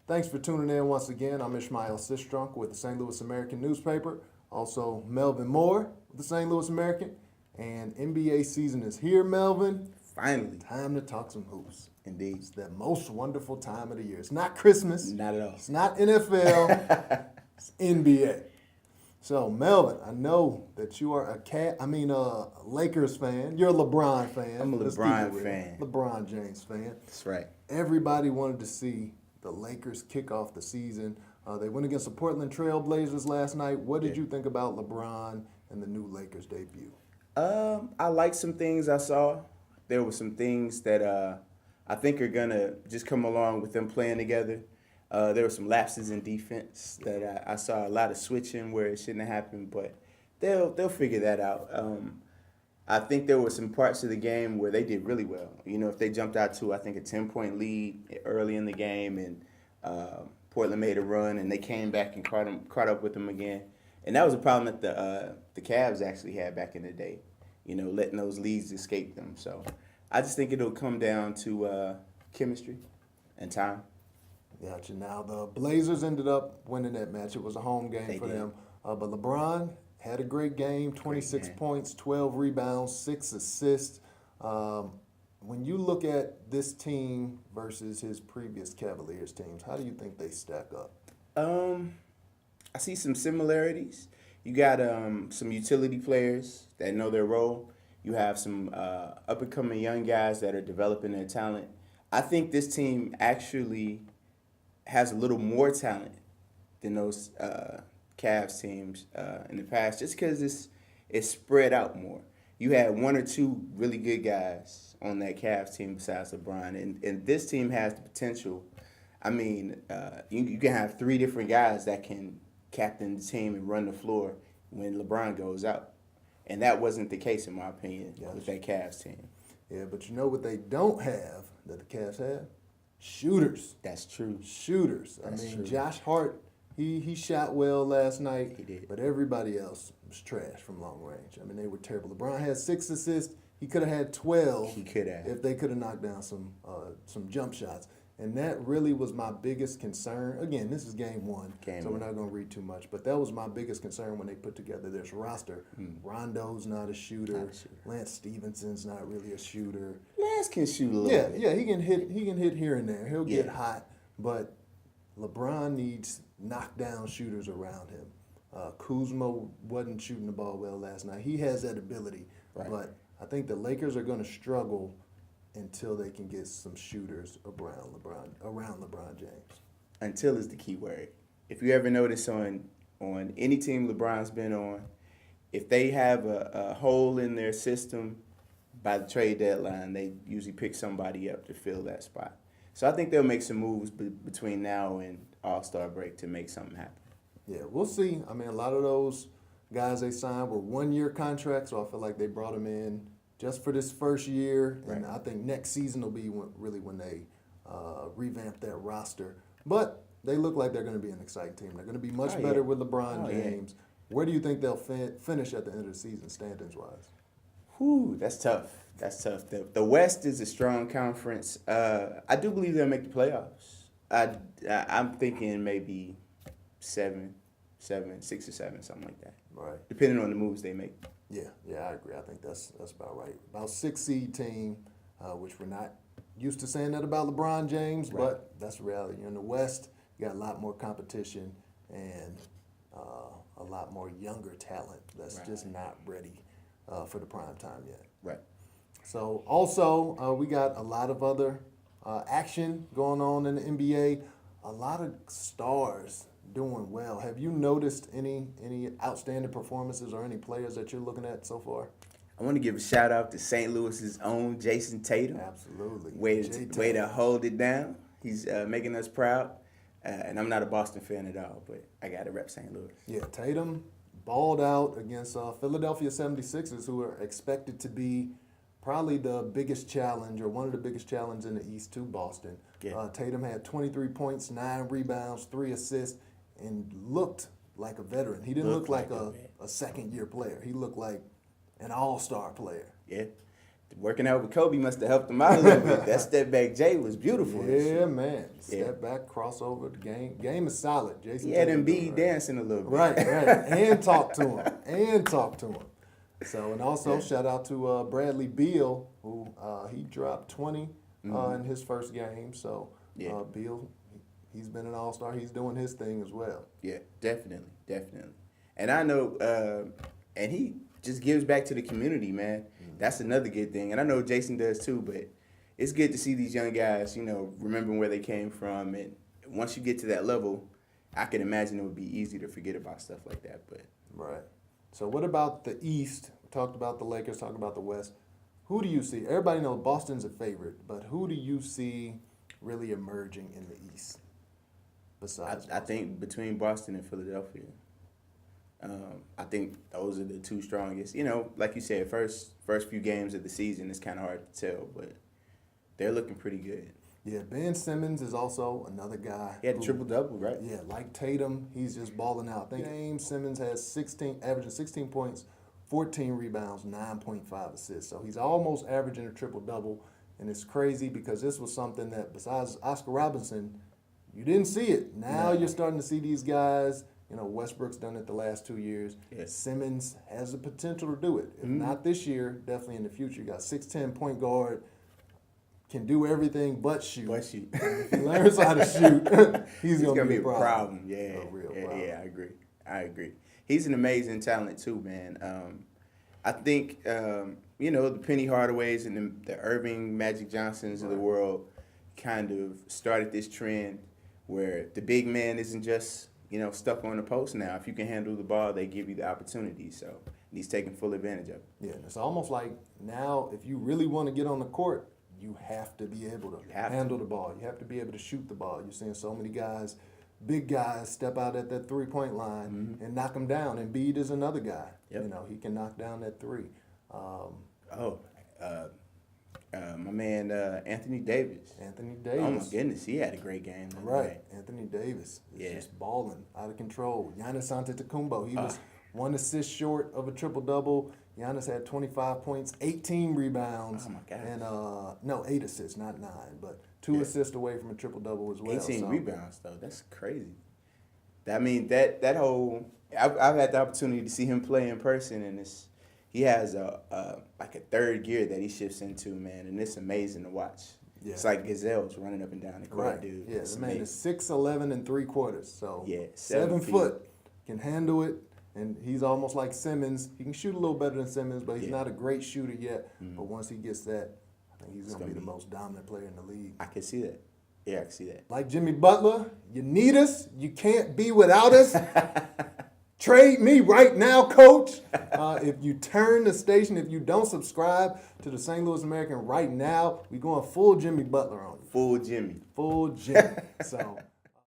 Thanks for tuning in once again. I'm Ishmael Sistrunk with the St. Louis American newspaper. Also, Melvin Moore with the St. Louis American. And NBA season is here, Melvin. Finally. Time to talk some hoops. Indeed. It's that most wonderful time of the year. It's not Christmas. Not at all. It's not NFL. It's NBA. So, Melvin, I know that you are a Lakers fan. You're a LeBron fan. I'm a Let's keep LeBron it real. fan. LeBron James fan. That's right. Everybody wanted to see the Lakers kick off the season. They went against the Portland Trail Blazers last night. What did you think about LeBron and the new Lakers debut? I like some things I saw. There were some things that I think are going to just come along with them playing together. There were some lapses in defense that I saw a lot of switching where it shouldn't have happened, but they'll figure that out. I think there were some parts of the game where they did really well. You know, if they jumped out to, I think, a 10-point lead early in the game and Portland made a run and they came back and caught up with them again. And that was a problem that the Cavs actually had back in the day, you know, letting those leads escape them. So I just think it'll come down to chemistry and time. Gotcha. Now, the Blazers ended up winning that match. It was a home game for them. But LeBron had a great game, 26 points, 12 rebounds, 6 assists. When you look at this team versus his previous Cavaliers teams, how do you think they stack up? I see some similarities. You got some utility players that know their role. You have some up-and-coming young guys that are developing their talent. I think this team actually has a little more talent than those Cavs teams in the past, just because it's spread out more. You had one or two really good guys on that Cavs team besides LeBron, and this team has the potential. I mean, you can have 3 different guys that can captain the team and run the floor when LeBron goes out. And that wasn't the case, in my opinion, with that Cavs team. Yeah, but you know what they don't have that the Cavs have? Shooters. That's true. Shooters. That's true. Josh Hart, he shot well last night. He did. But everybody else was trash from long range. I mean, they were terrible. LeBron had 6 assists. He could have had 12. He could have. If they could have knocked down some jump shots. And that really was my biggest concern. Again, this is game one, so we're not going to read too much. But that was my biggest concern when they put together this roster. Rondo's not a shooter. Lance Stevenson's not really a shooter. Lance can shoot a little bit. Yeah, he can hit here and there. He'll get hot. But LeBron needs knockdown shooters around him. Kuzma wasn't shooting the ball well last night. He has that ability. Right. But I think the Lakers are going to struggle until they can get some shooters around LeBron James. Until is the key word. If you ever notice on any team LeBron's been on, if they have a hole in their system by the trade deadline, they usually pick somebody up to fill that spot. So I think they'll make some moves between now and All-Star break to make something happen. Yeah, we'll see. I mean, a lot of those guys they signed were one-year contracts, so I feel like they brought them in just for this first year, and I think next season will be when they revamp that roster. But they look like they're going to be an exciting team. They're going to be much better with LeBron James. Where do you think they'll finish at the end of the season, standings-wise? That's tough. That's tough. The West is a strong conference. I do believe they'll make the playoffs. I'm thinking maybe 6 or 7, something like that. Right. Depending on the moves they make. Yeah, I agree. I think that's about right. About 6 seed team, which we're not used to saying that about LeBron James, but that's the reality. In the West, you got a lot more competition and a lot more younger talent that's just not ready for the prime time yet. Right. So also, we got a lot of other action going on in the NBA. A lot of stars doing well. Have you noticed any outstanding performances or any players that you're looking at so far? I want to give a shout out to St. Louis's own Jason Tatum. Absolutely. Way to hold it down. He's making us proud. And I'm not a Boston fan at all, but I got to rep St. Louis. Yeah, Tatum balled out against Philadelphia 76ers, who are expected to be probably the biggest challenge or one of the biggest challenges in the East to Boston. Yeah. Tatum had 23 points, 9 rebounds, 3 assists, and looked like a veteran. He didn't look like a second-year player. He looked like an all-star player. Yeah. Working out with Kobe must have helped him out a little bit. That step back J was beautiful. Yeah, man. Step back, crossover. The game is solid. Jason. He had Embiid dancing a little bit. Right. And talk to him. So, and also shout out to Bradley Beal, who he dropped 20 in his first game. So, Beal, he's been an all-star. He's doing his thing as well. Yeah, definitely. And I know, and he just gives back to the community, man. That's another good thing. And I know Jason does too, but it's good to see these young guys, remembering where they came from. And once you get to that level, I can imagine it would be easy to forget about stuff like that. But right. So what about the East? We talked about the Lakers, talked about the West. Who do you see? Everybody knows Boston's a favorite, but who do you see really emerging in the East besides I think between Boston and Philadelphia, I think those are the two strongest. Like you said, first few games of the season, it's kind of hard to tell, but they're looking pretty good. Yeah, Ben Simmons is also another guy. He had a triple-double, right? Yeah, like Tatum, he's just balling out. I think James Simmons has averaging 16 points, 14 rebounds, 9.5 assists. So he's almost averaging a triple-double, and it's crazy because this was something that, besides Oscar Robinson, you didn't see it. Now you're starting to see these guys. Westbrook's done it the last 2 years. Yes. Simmons has the potential to do it. If not this year, definitely in the future. You got 6'10" point guard, can do everything but shoot. If he learns how to shoot, he's going to be a problem. Yeah, a real problem. Yeah, I agree. He's an amazing talent too, man. I think the Penny Hardaways and the Irving Magic Johnsons of the world kind of started this trend where the big man isn't just stuck on the post now. If you can handle the ball, they give you the opportunity. So he's taking full advantage of it. Yeah, it's almost like now if you really want to get on the court, you have to be able to handle the ball. You have to be able to shoot the ball. You're seeing so many guys, big guys, step out at that three-point line and knock them down. Embiid is another guy. Yep. He can knock down that three. My man Anthony Davis. Oh my goodness, he had a great game. Right, Anthony Davis is just balling out of control. Giannis Antetokounmpo, he was 1 assist short of a triple-double. Giannis had 25 points, 18 rebounds. Oh my gosh. And 8 assists, not 9, but 2 assists away from a triple-double as well. 18 rebounds though, that's crazy. I mean that whole. I've had the opportunity to see him play in person, and he has a third gear that he shifts into, man, and it's amazing to watch. Yeah. It's like gazelles running up and down the court, dude. Yeah, the man is 6'11" and 3/4, so 7 foot, can handle it, and he's almost like Simmons. He can shoot a little better than Simmons, but he's not a great shooter yet. But once he gets that, I think he's going to be the most dominant player in the league. I can see that. Yeah, I can see that. Like Jimmy Butler, you need us. You can't be without us. Trade me right now, coach. If you turn the station, if you don't subscribe to the St. Louis American right now, we're going full Jimmy Butler on you. Full Jimmy. Full Jimmy. So